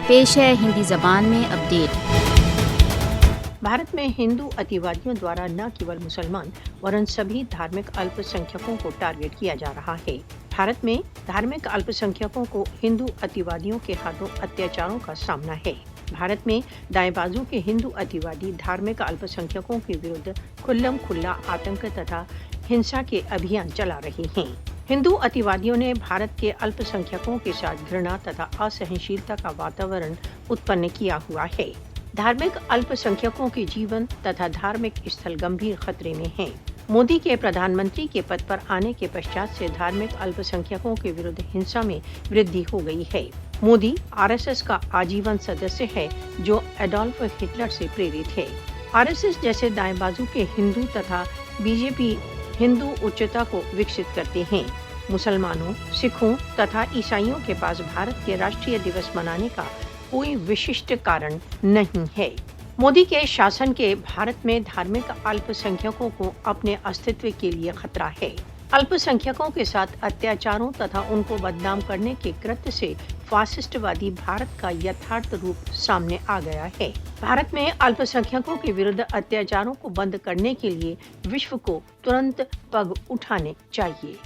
पेश है हिंदी ज़बान में अपडेट। भारत में हिंदू अतिवादियों द्वारा न केवल मुसलमान वरन सभी धार्मिक अल्पसंख्यकों को टारगेट किया जा रहा है। भारत में धार्मिक अल्पसंख्यकों को हिंदू अतिवादियों के हाथों अत्याचारों का सामना है। भारत में दाएं बाजू के हिंदू अतिवादी धार्मिक अल्पसंख्यकों के विरुद्ध खुल्लम खुल्ला आतंक तथा हिंसा के अभियान चला रहे हैं। हिंदू अतिवादियों ने भारत के अल्पसंख्यकों के साथ घृणा तथा असहनशीलता का वातावरण उत्पन्न किया हुआ है। धार्मिक अल्पसंख्यकों के जीवन तथा धार्मिक स्थल गंभीर खतरे में हैं। मोदी के प्रधानमंत्री के पद पर आने के पश्चात से धार्मिक अल्पसंख्यकों के विरुद्ध हिंसा में वृद्धि हो गई है। मोदी आरएसएस का आजीवन सदस्य है, जो एडोल्फ हिटलर से प्रेरित है। आरएसएस जैसे दाएं बाजू के हिंदू तथा बीजेपी हिंदू उच्चता को विकसित करते हैं। मुसलमानों, सिखों तथा ईसाइयों के पास भारत के राष्ट्रीय दिवस मनाने का कोई विशिष्ट कारण नहीं है। मोदी के शासन के भारत में धार्मिक अल्पसंख्यकों को अपने अस्तित्व के लिए खतरा है। अल्पसंख्यकों के साथ अत्याचारों तथा उनको बदनाम करने के कृत्य से फासिस्टवादी भारत का यथार्थ रूप सामने आ गया है। भारत में अल्पसंख्यकों के विरुद्ध अत्याचारों को बंद करने के लिए विश्व को तुरंत पग उठाने चाहिए।